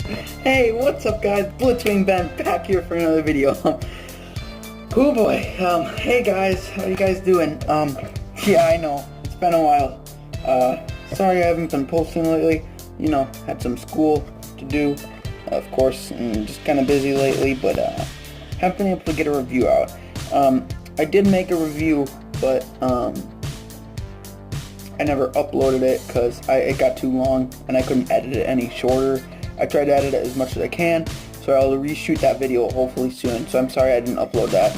Hey, what's up guys? Blitzwing Ben back here for another video. Oh boy. Hey guys, how you guys doing? Yeah, I know, it's been a while. Sorry I haven't been posting lately. You know, had some school to do, of course, and just kind of busy lately, but haven't been able to get a review out. I did make a review, but I never uploaded it because it got too long and I couldn't edit it any shorter. I tried to edit it as much as I can, so I'll reshoot that video hopefully soon. So I'm sorry I didn't upload that.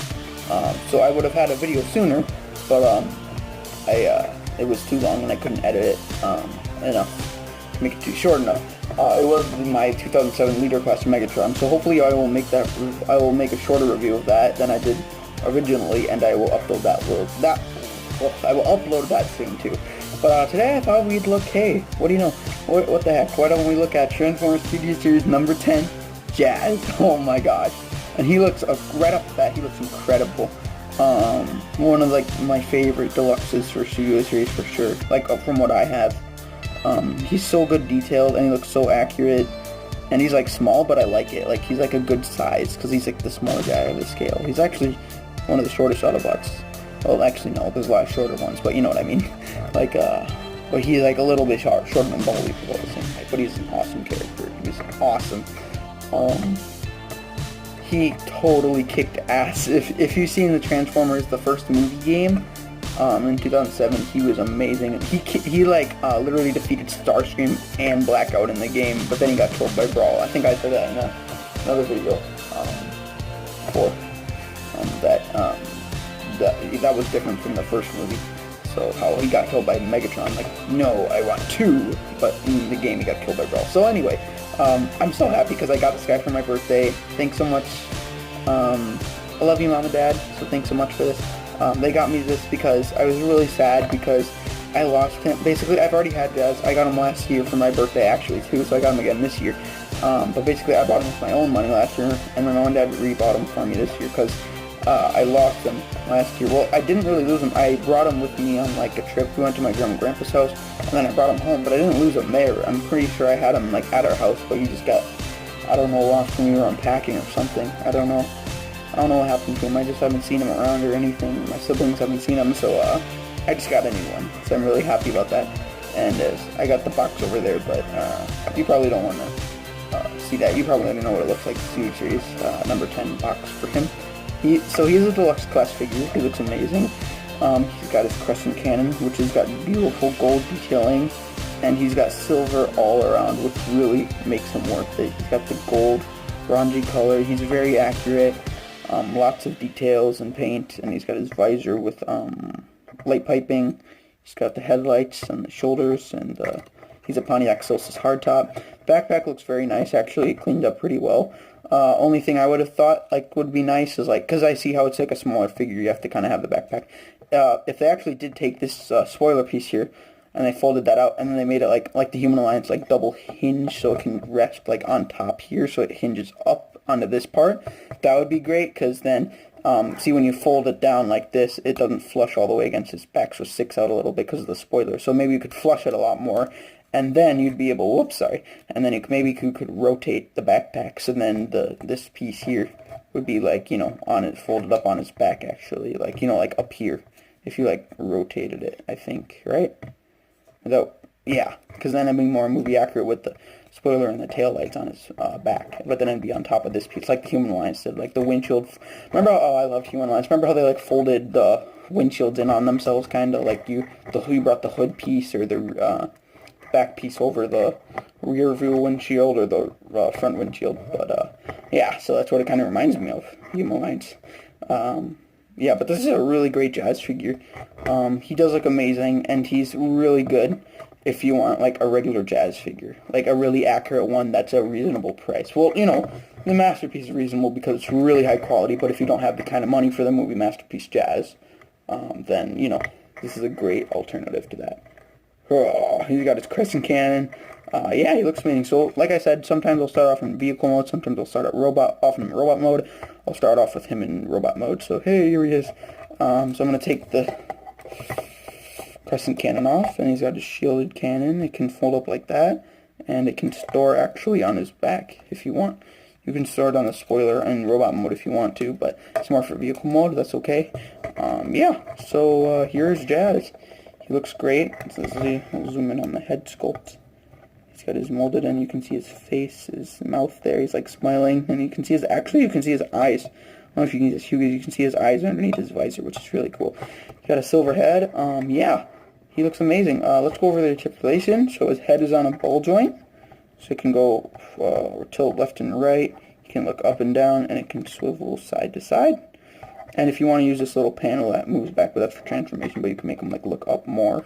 So I would have had a video sooner, but it was too long and I couldn't edit it enough to make it too short enough. It was my 2007 leader class Megatron, so hopefully I will make a shorter review of that than I did originally, and I will upload I will upload that soon too. But today I thought we'd look, hey, what do you know, what the heck, why don't we look at Transformers Studio Series number 10, Jazz. Oh my gosh. And he looks, right off the bat, he looks incredible. One of, like, my favorite deluxes for Studio Series for sure, like, from what I have. He's so good detailed, and he looks so accurate, and he's, like, small, but I like it. Like, he's, like, a good size, because he's, like, the smaller guy of the scale. He's actually one of the shortest Autobots. Well, actually, no, there's a lot of shorter ones, but you know what I mean. Like, but he's like a little bit shorter than Bully for the same height, but he's an awesome character. He's awesome. He totally kicked ass. If you've seen the Transformers, the first movie game, in 2007, he was amazing. He like literally defeated Starscream and Blackout in the game, but then he got killed by Brawl. I think I said that in another video before. That was different from the first movie. So how he got killed by Megatron, like, no, I want two, but in the game he got killed by Brawl. So anyway, I'm so happy because I got this guy for my birthday. Thanks so much. I love you, Mom and Dad, so thanks so much for this. They got me this because I was really sad because I lost him. Basically, I've already had Jazz. I got him last year for my birthday, actually, too, so I got him again this year. But basically, I bought him with my own money last year, and my mom and dad re-bought him for me this year because I lost him last year. Well, I didn't really lose him. I brought him with me on, like, a trip. We went to my grandma and grandpa's house, and then I brought him home, but I didn't lose him there. I'm pretty sure I had him, like, at our house, but he just got, I don't know, lost when we were unpacking or something. I don't know what happened to him. I just haven't seen him around or anything. My siblings haven't seen him, so I just got a new one. So I'm really happy about that. And I got the box over there, but you probably don't want to see that. You probably don't know what it looks like. Studio Series number 10 box for him. So he's a deluxe class figure. He looks amazing. He's got his crescent cannon, which has got beautiful gold detailing, and he's got silver all around, which really makes him worth it. He's got the gold, bronzy color. He's very accurate. Lots of details and paint, and he's got his visor with light piping. He's got the headlights and the shoulders, and he's a Pontiac Solstice hardtop. Backpack looks very nice, actually. It cleaned up pretty well. Only thing I would have thought like would be nice is, like, because I see how it's like a smaller figure, you have to kind of have the backpack. If they actually did take this spoiler piece here and they folded that out and then they made it like the Human Alliance, like double hinge, so it can rest like on top here, so it hinges up onto this part, that would be great, because then see, when you fold it down like this, it doesn't flush all the way against its back, so it sticks out a little bit because of the spoiler. So maybe you could flush it a lot more, and then you'd be able, and then maybe you could rotate the backpacks, and then this piece here would be, like, you know, on it, folded up on its back, actually, like, you know, like up here, if you, like, rotated it, I think, right? Yeah, because then it'd be more movie accurate with the spoiler and the tail lights on his back, but then it'd be on top of this piece, like the Human Alliance did, like the windshield. Remember how, I loved Human Alliance. Remember how they, like, folded the windshields in on themselves, kind of, like you brought the hood piece or the back piece over the rear view windshield or the front windshield. But yeah, so that's what it kind of reminds me of, Human Alliance. Yeah, but this is a really great Jazz figure. He does look amazing, and he's really good if you want, like, a regular Jazz figure, like a really accurate one that's a reasonable price. Well, you know, the Masterpiece is reasonable because it's really high quality, but if you don't have the kind of money for the movie Masterpiece Jazz, then, you know, this is a great alternative to that. Oh, he's got his crescent cannon. Yeah, he looks amazing. So, like I said, sometimes I'll start off in vehicle mode, sometimes I'll start off in robot mode. I'll start off with him in robot mode. So, hey, here he is. So I'm going to take the crescent cannon off, and he's got his shielded cannon. It can fold up like that, and it can store actually on his back if you want. You can store it on the spoiler and robot mode if you want to, but it's more for vehicle mode. That's okay. Yeah, so here's Jazz. He looks great. I'll zoom in on the head sculpt. He's got his molded, and you can see his face, his mouth there. He's like smiling, and you can see his eyes. I don't know if you can see his eyes underneath his visor, which is really cool. He's got a silver head. Yeah, he looks amazing. Let's go over the articulation. So his head is on a ball joint. So it can go tilt left and right. You can look up and down, and it can swivel side to side. And if you want to use this little panel that moves back, but that's for transformation, but you can make him like look up more.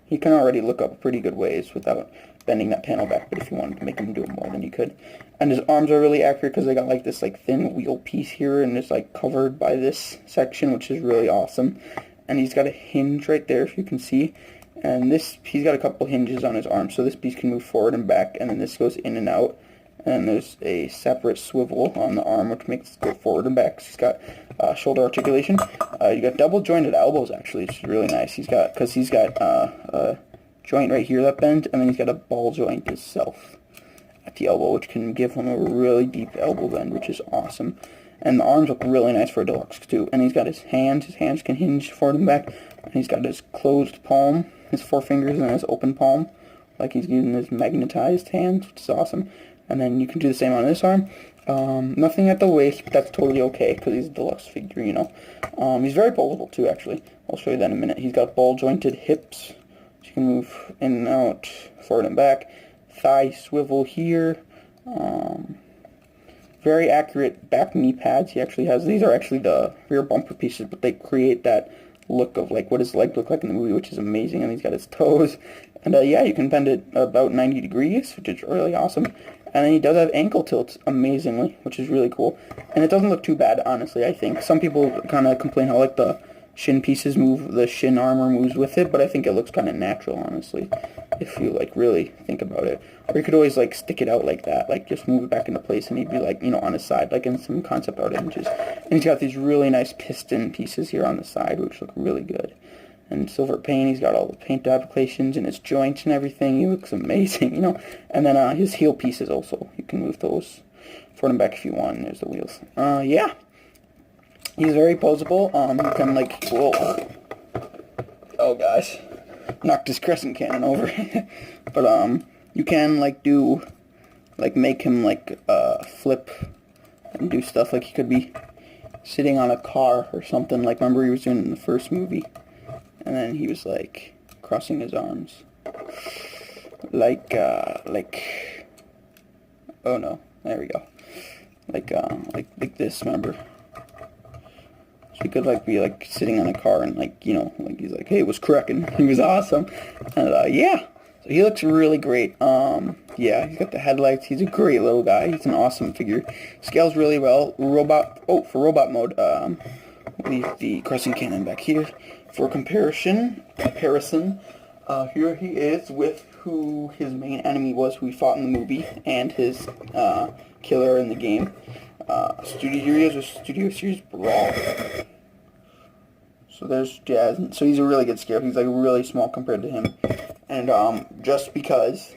He can already look up pretty good ways without bending that panel back, but if you wanted to make him do it more, then you could. And his arms are really accurate because they got like this like thin wheel piece here, and it's like covered by this section, which is really awesome. And he's got a hinge right there, if you can see. And he's got a couple hinges on his arm, so this piece can move forward and back, and then this goes in and out. And there's a separate swivel on the arm, which makes it go forward and back. So he's got shoulder articulation. You got double jointed elbows, actually, which is really nice. He's got a joint right here that bends, and then he's got a ball joint itself at the elbow, which can give him a really deep elbow bend, which is awesome. And the arms look really nice for a Deluxe, too. And he's got his hands. His hands can hinge forward and back. And he's got his closed palm, his 4 fingers, and his open palm, like he's using his magnetized hands, which is awesome. And then you can do the same on this arm. Nothing at the waist, but that's totally okay, because he's a Deluxe figure, you know. He's very posable, too, actually. I'll show you that in a minute. He's got ball-jointed hips, so you can move in and out, forward and back. Thigh swivel here. Very accurate back knee pads. He actually has, these are actually the rear bumper pieces, but they create that look of like what his leg looked like in the movie, which is amazing. And he's got his toes. And yeah, you can bend it about 90 degrees, which is really awesome. And then he does have ankle tilts amazingly, which is really cool. And it doesn't look too bad, honestly, I think. Some people kind of complain how like the shin pieces move, the shin armor moves with it, but I think it looks kind of natural, honestly, if you like really think about it. Or you could always like stick it out like that, like just move it back into place, and he'd be like, you know, on his side, like in some concept art images. And he's got these really nice piston pieces here on the side, which look really good. And silver paint, he's got all the paint applications and his joints and everything. He looks amazing, you know. And then his heel pieces also, you can move those forward and back if you want. And there's the wheels. Yeah. He's very posable. You can like, whoa. Oh gosh. Knocked his crescent cannon over. But you can like do, like make him like flip and do stuff. Like he could be sitting on a car or something. Like remember he was doing it in the first movie. And then he was like crossing his arms, like oh no, there we go, like this. Remember? So he could like be like sitting on a car and like you know like he's like hey, it was cracking. He was awesome, and yeah, so he looks really great. Yeah, he's got the headlights. He's a great little guy. He's an awesome figure. Scales really well. For robot mode, leave the crescent cannon back here. For comparison, here he is with who his main enemy was, who he fought in the movie, and his killer in the game. Studio Series Brawl. So there's Jazz. So he's a really good scale. He's like really small compared to him, and just because.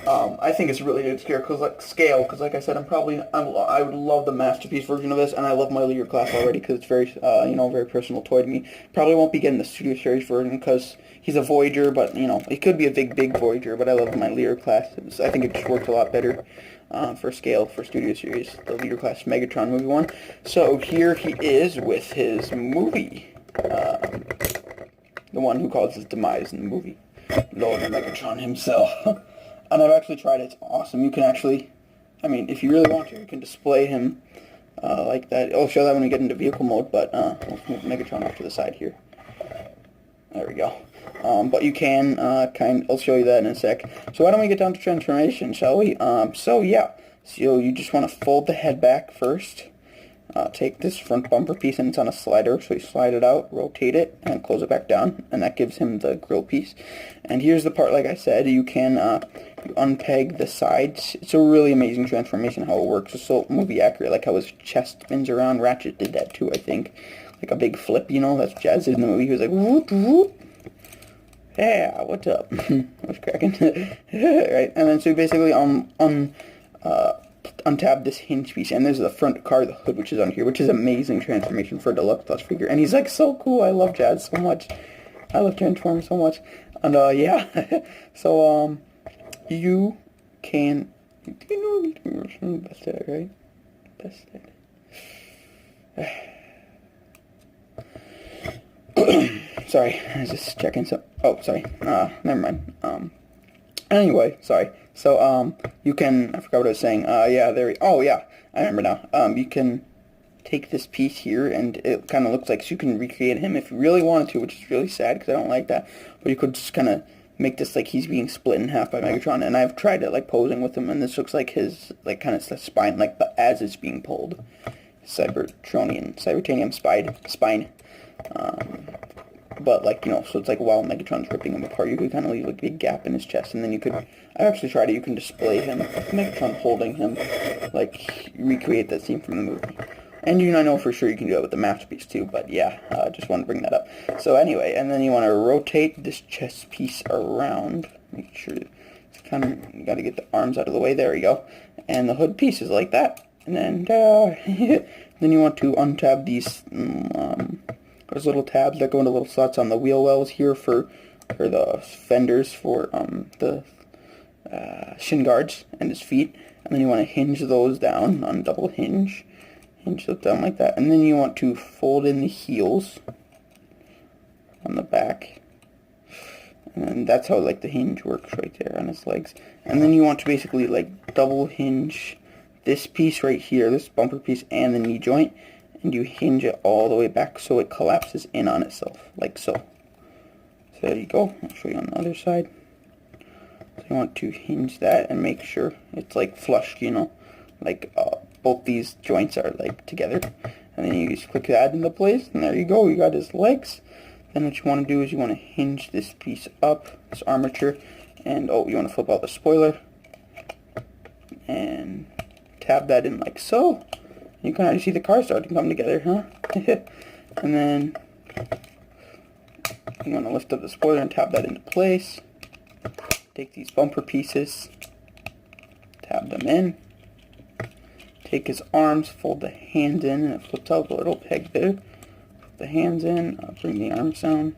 I think it's a really good scale because like I said, I would love the masterpiece version of this, and I love my Leader class already because it's very, very personal toy to me. Probably won't be getting the Studio Series version because he's a Voyager, but, it could be a big Voyager, but I love my Leader class. I think it just works a lot better for scale for Studio Series, the Leader class Megatron movie one. So here he is with his movie, the one who caused his demise in the movie, Lord Megatron himself. And I've actually tried it. It's awesome. You can actually, if you really want to, you can display him like that. I'll show that when we get into vehicle mode, but let's move Megatron off to the side here. There we go. But you can I'll show you that in a sec. So why don't we get down to transformation, shall we? So you just want to fold the head back first. Take this front bumper piece, and it's on a slider, so you slide it out, rotate it, and close it back down, and that gives him the grill piece. And here's the part, like I said, you can you unpeg the sides. It's a really amazing transformation how it works. It's so movie accurate, like how his chest spins around. Ratchet did that too, I think. Like a big flip, that's Jazz did in the movie. He was like, whoop, whoop. Yeah, what's up? What's cracking? Right, and then so you basically untab this hinge piece, and there's the front car, the hood, which is on here, which is amazing transformation for a Deluxe Plus figure. And he's like so cool. I love Jazz so much. I love Transformers so much. And yeah, so you can. Do you know best dad, right? Best dad. Sorry, I was just checking some. Oh, sorry. Never mind. Anyway, sorry. So, you can, I forgot what I was saying. Yeah, oh, yeah, I remember now. You can take this piece here, and it kind of looks like, so you can recreate him if you really wanted to, which is really sad, because I don't like that. But you could just kind of make this like he's being split in half by Megatron, and I've tried it, like, posing with him, and this looks like his, like, kind of spine, like, as it's being pulled. Cybertronian spine. But, like, you know, so it's like while Megatron's ripping him apart, you could kind of leave, like, a big gap in his chest, and then you could, I actually tried it, you can display him, Megatron holding him, like, recreate that scene from the movie. And you know for sure you can do that with the masterpiece too, but yeah, just want to bring that up. So anyway, and then you want to rotate this chest piece around, make sure it's kind of, you got to get the arms out of the way, there you go. And the hood piece is like that, and then, then you want to untab these, there's little tabs that go into little slots on the wheel wells here for the fenders for the shin guards and his feet. And then you want to hinge those down on double hinge. Hinge those down like that. And then you want to fold in the heels on the back. And that's how like the hinge works right there on his legs. And then you want to basically like double hinge this piece right here, this bumper piece and the knee joint. And you hinge it all the way back so it collapses in on itself, like so. So there you go. I'll show you on the other side. So you want to hinge that and make sure it's like flush, you know, like both these joints are like together. And then you just click that into place, and there you go. You got his legs. Then what you want to do is you want to hinge this piece up, this armature, and you want to flip out the spoiler and tab that in like so. You can already see the car starting to come together, huh? And then you want to lift up the spoiler and tab that into place. Take these bumper pieces, tab them in. Take his arms, fold the hands in, and it flips out the little peg there. Put the hands in, bring the arms down,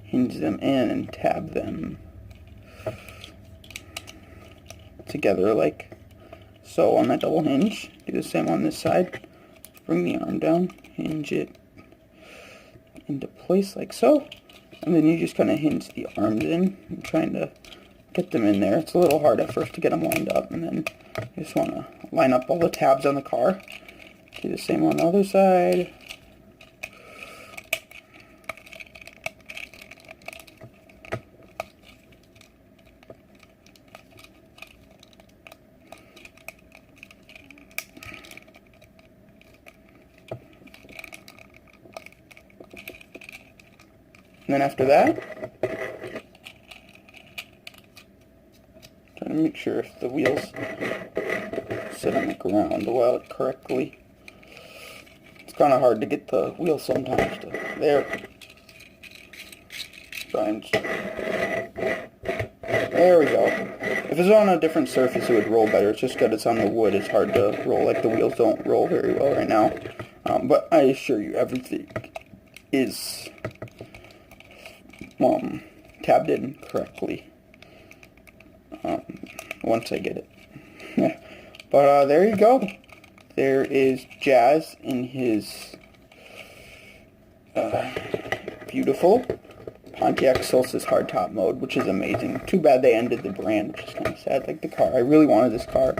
hinge them in, and tab them together like so on that double hinge. Do the same on this side. Bring the arm down, hinge it into place like so. And then you just kind of hinge the arms in, and trying to get them in there. It's a little hard at first to get them lined up, and then you just want to line up all the tabs on the car. Do the same on the other side. And then after that, trying to make sure if the wheels sit on the ground correctly. It's kind of hard to get the wheels sometimes to there. There we go. If it's on a different surface, it would roll better. It's just because it's on the wood, it's hard to roll. Like the wheels don't roll very well right now. But I assure you, everything is tabbed in correctly once I get it. But there you go. There is Jazz in his beautiful Pontiac Solstice hardtop mode, which is amazing. Too bad they ended the brand, which is kind of sad. Like the car, I really wanted this car.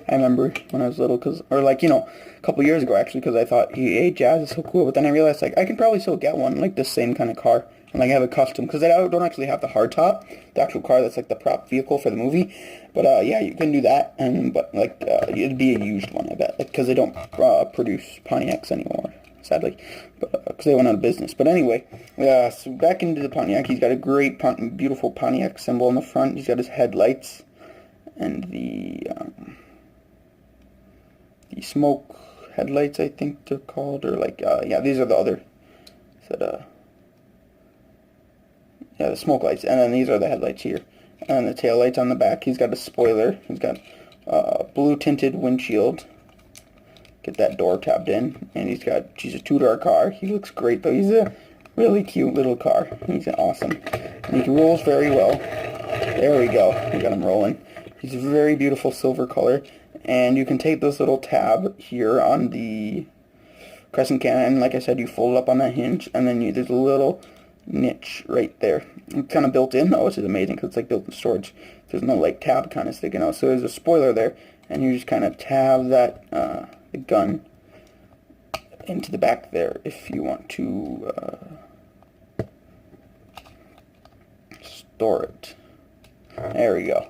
I remember when I was little, a couple years ago actually, because I thought, hey, Jazz is so cool. But then I realized like I can probably still get one like the same kind of car, and like have a custom, because I don't actually have the hardtop, the actual car that's like the prop vehicle for the movie. But yeah, you can do that, but like it'd be a used one, I bet, like because they don't produce Pontiacs anymore, sadly, because they went out of business. But anyway, so back into the Pontiac. He's got a great, beautiful Pontiac symbol in the front. He's got his headlights and the smoke headlights, I think they're called, or like yeah, these are the other. Yeah, the smoke lights. And then these are the headlights here. And the tail lights on the back. He's got a spoiler. He's got blue tinted windshield. Get that door tabbed in. And he's a 2-door car. He looks great though. He's a really cute little car. He's awesome. And he rolls very well. There we go. We got him rolling. He's a very beautiful silver color. And you can take this little tab here on the crescent can, and like I said, you fold it up on that hinge, and then there's a little niche right there. It's kind of built in. Oh, this is amazing because it's like built in storage. There's no like tab kind of sticking out. So there's a spoiler there, and you just kind of tab that the gun into the back there if you want to store it. There we go.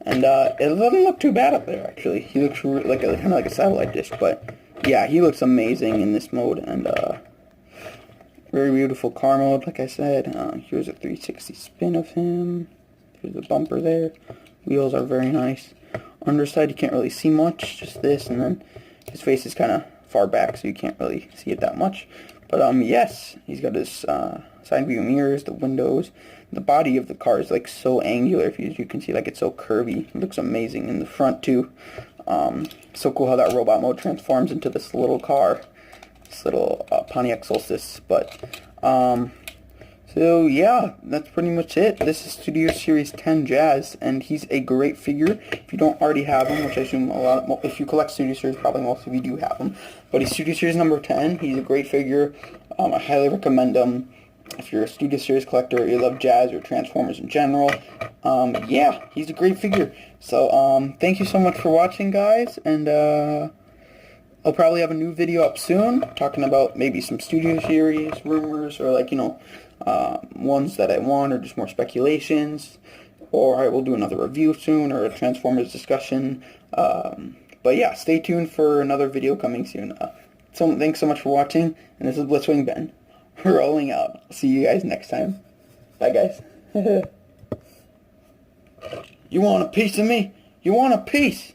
And it doesn't look too bad up there, actually. He looks like kind of like a satellite dish, but yeah, he looks amazing in this mode. And very beautiful car mode, like I said. Here's a 360 spin of him. There's a bumper there. Wheels are very nice. Underside, you can't really see much, just this, and then his face is kind of far back, so you can't really see it that much. But yes, he's got his side view mirrors, the windows. The body of the car is like so angular, if you can see, like it's so curvy. It looks amazing in the front too. So cool how that robot mode transforms into this little car, this little Pontiac Solstice. But so yeah, that's pretty much it. This is Studio Series 10 Jazz, and he's a great figure. If you don't already have him, which I assume if you collect Studio Series, probably most of you do have him. But he's Studio Series number 10. He's a great figure. I highly recommend him. If you're a Studio Series collector, you love Jazz or Transformers in general, yeah, he's a great figure. So, thank you so much for watching, guys, and I'll probably have a new video up soon, talking about maybe some Studio Series rumors, or like, ones that I want, or just more speculations, or I will do another review soon, or a Transformers discussion. But yeah, stay tuned for another video coming soon. So thanks so much for watching, and this is Blitzwing Ben. Rolling out. See you guys next time. Bye, guys. You want a piece of me? You want a piece?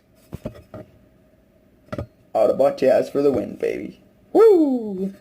Autobot Jazz for the win, baby. Woo!